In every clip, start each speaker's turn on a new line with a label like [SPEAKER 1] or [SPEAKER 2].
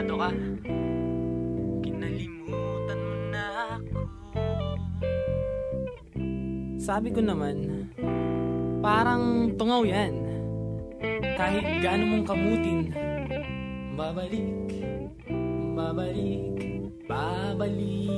[SPEAKER 1] sigurado ka? Kinalimutan mo na ako.
[SPEAKER 2] Sabi ko naman, parang tungaw yan. Kahit gaano mong kamutin, babalik, babalik, babalik.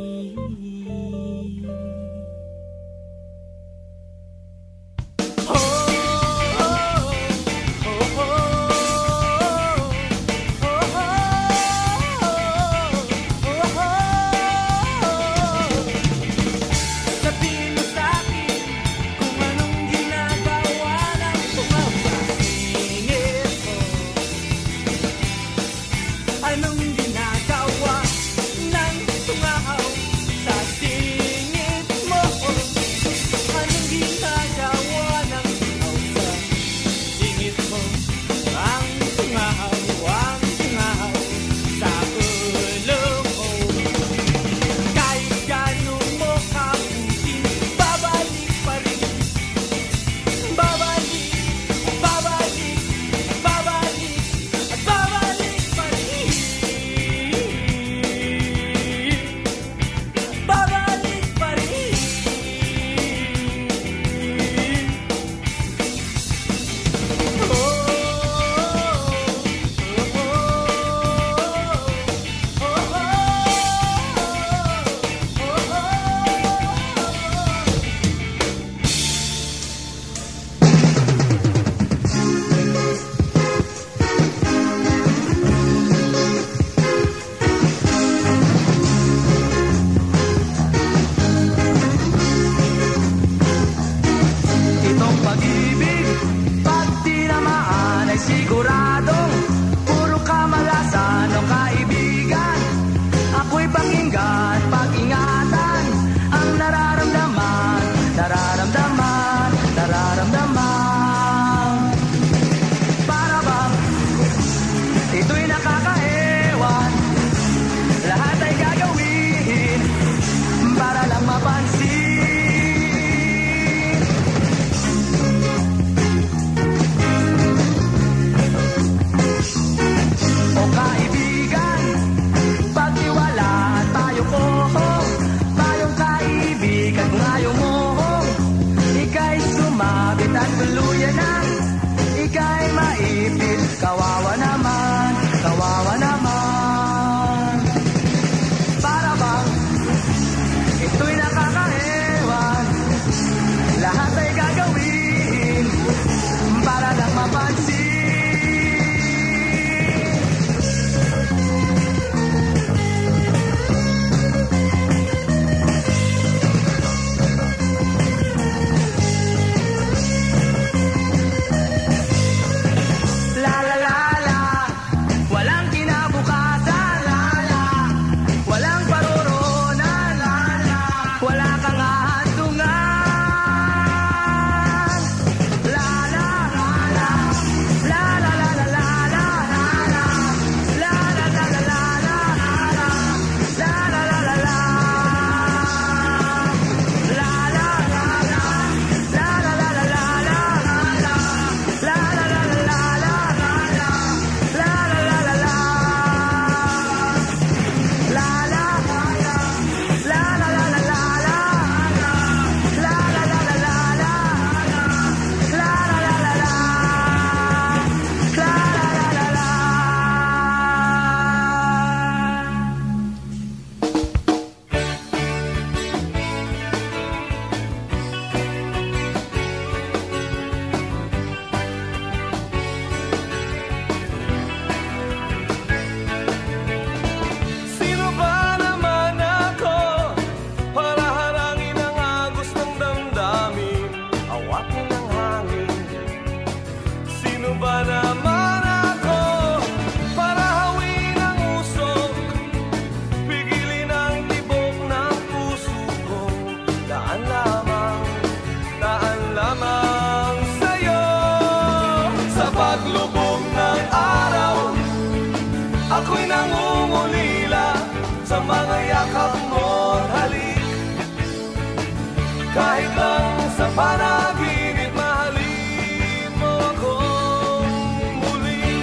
[SPEAKER 3] Kahit lang sa panaginip, mahalin mo akong muli.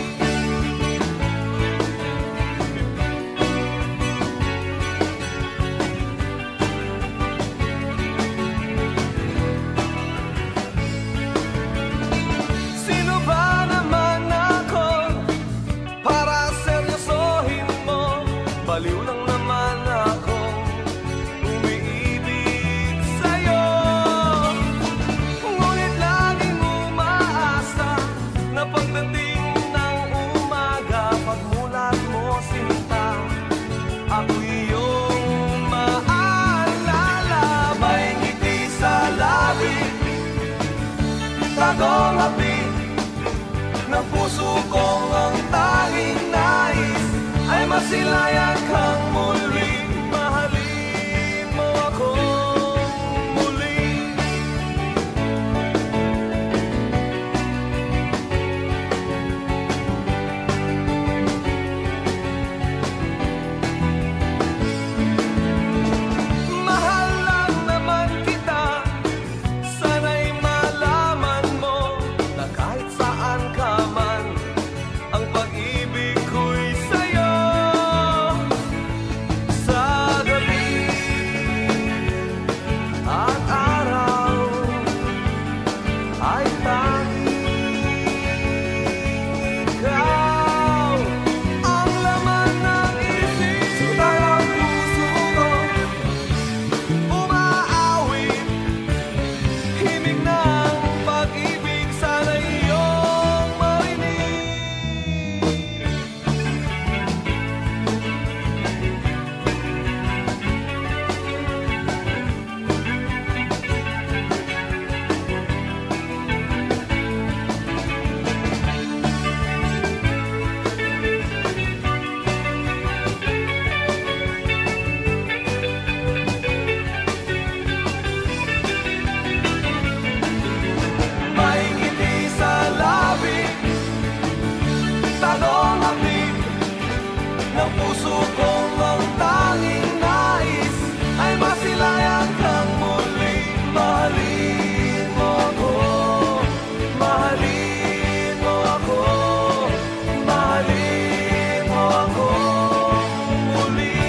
[SPEAKER 3] tagong hapit ng puso kong ang tanging nais ay masilayan kang muli, mahalin mo akong muli. Mahal lang naman kita, sana'y malaman mo na kahit saan ka man, ang pag-ibig ko'y sa'yo. Sa gabi at araw ay tanging ikaw ang laman ng isip. Sudan ang puso ko, umaawit, himig ng pag-ibig, sana iyong marinig. May ngiti sa labi, tagong hapit ng puso kong ang tanging nais ay masilayan kang muli, mahalin mo ako, mahalin mo ako, mahalin mo ako muli.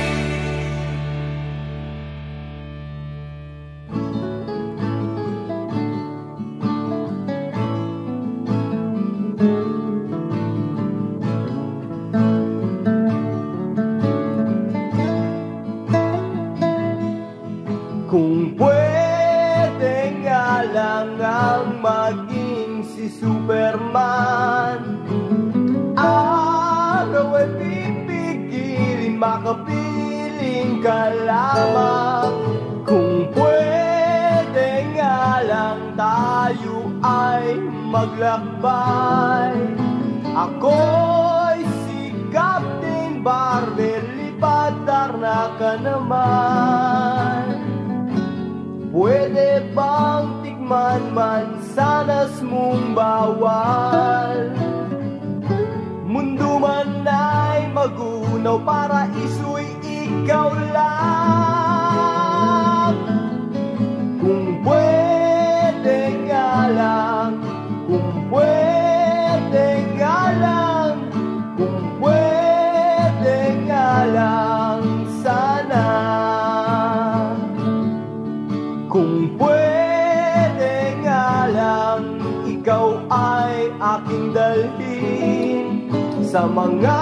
[SPEAKER 3] Kung pwede nga lang ang maging si Superman, araw ay pipigilin, makapiling ka lamang. Kung pwede nga lang tayo ay maglakbay, ako'y si Captain Barber, lipadar ka naman. Pwede bang tikman mansanas mong bawal? Mundo man ay magunaw, paraiso'y ikaw lang. Kung pwede nga lang, kung pwede nga lang, kung pwede nga lang sana. Kung pwede nga lang, ikaw ay aking dalhin sa mga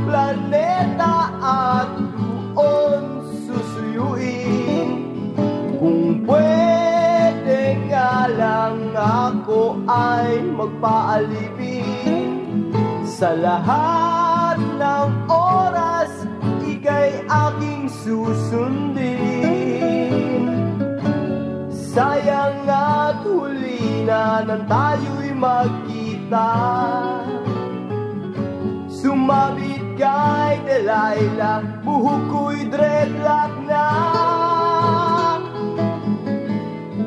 [SPEAKER 3] planeta at doon susuyuin. Kung pwede nga lang, ako ay magpaalipin sa lahat ng oras, ika'y aking susundin. Sayang at huli na nang tayo'y magkita, sumabit kay Delilah, buhok ko'y dreadlock na.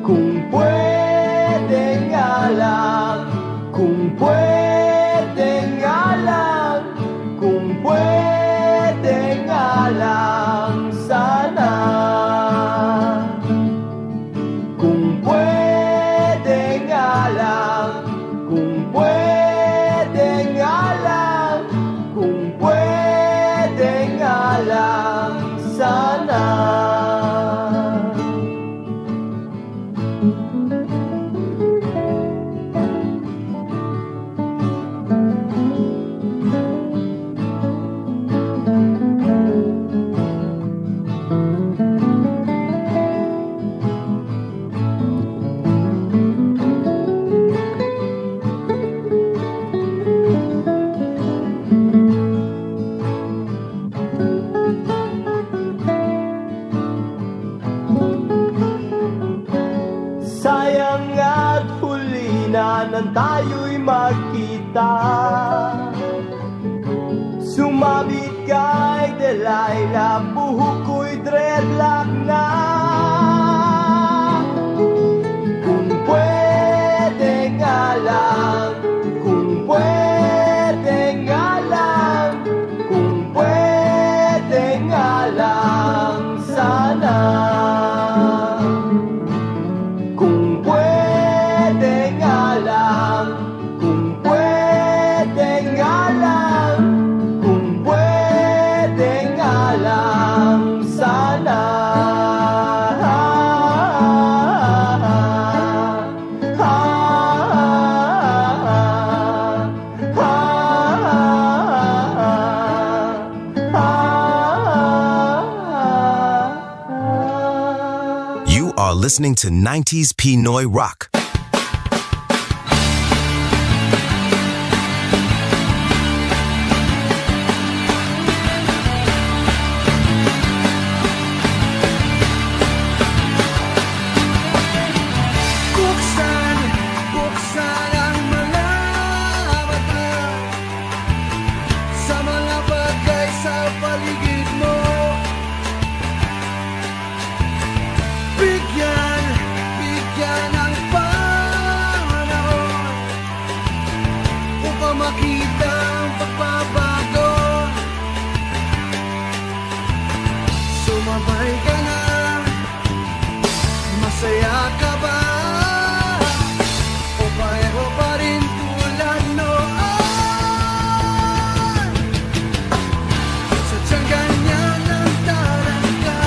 [SPEAKER 3] Kung pwede nga lang, kung pwede nga lang, kung pwede nga lang sana. Kung pwede nga lang, kung pwede nga lang, kung pwede nga lang sana. na nang tayo'y magkita. Sumabit kay Delilah, buhok ko'y dreadlock na. Kung pwede nga lang, kung pwede nga lang, kung pwede nga lang sana. Kung pwede nga lang, kung pwede nga lang, kung pwede nga lang sana.
[SPEAKER 4] You are listening to 90s Pinoy Rock.
[SPEAKER 3] Buksan, buksan ang mga mata sa mga bagay sa paligid mo. Bigyan, bigyan ng panahon upang makita ang pagbabago. Sumabay ka na, masaya ka ba? O pareho pa rin tulad noon? Sadyang ganyan ang talaga.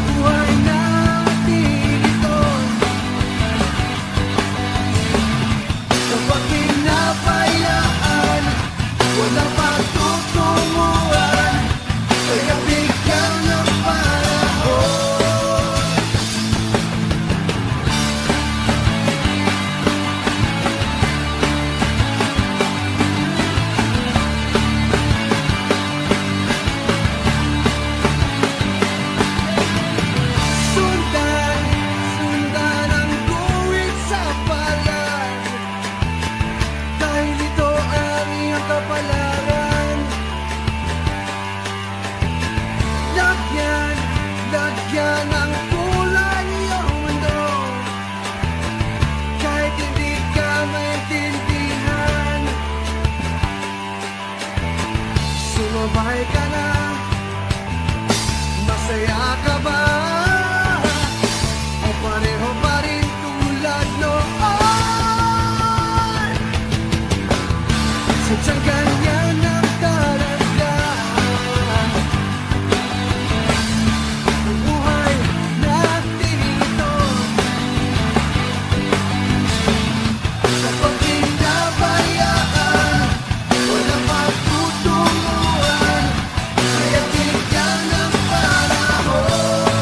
[SPEAKER 3] Buhay natin ito. Kapag pinabayaan, walang patutunguhan. Kaya bigyan ng panahon. Sundan, sundan ang guwit sa palad. Dahil ito ang iyong kapalaran. Lagyan, lagyan ng kulay iyong mundo. Kahit hindi ka maintindihan, sumabay ka na. Masaya ka ba? O pareho pa rin tulad noon? Sadyang ganyan ang talaga. Buhay natin ito. Kapag pinabayaan, walang pagtutunguhan. Kaya bigyan ng panahon.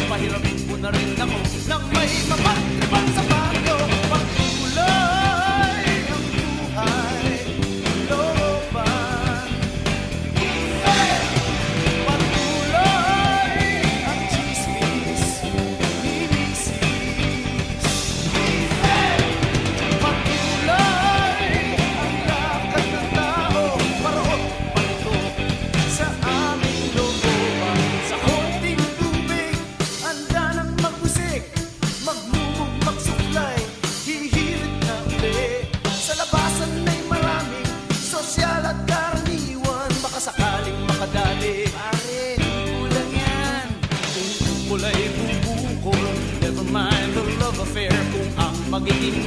[SPEAKER 3] Pahiramin ko na rin ako nang may mapagtripan sa bagyo. Pagkulay ang buhay, looban. Pagkulay ang chismis, nilisis. Pagkulay ang lakad ng tao, parot palito sa aming looban. Sa konting tubig, handa nang magmusik, magmumog, magsuklay, hihirit na uli. Sa labasan ay maraming sosyal at karaniwan, baka sakaling makadali. Pare, kulang yan. Kung kulay bubukol, never mind the love affair. Kung ang magiging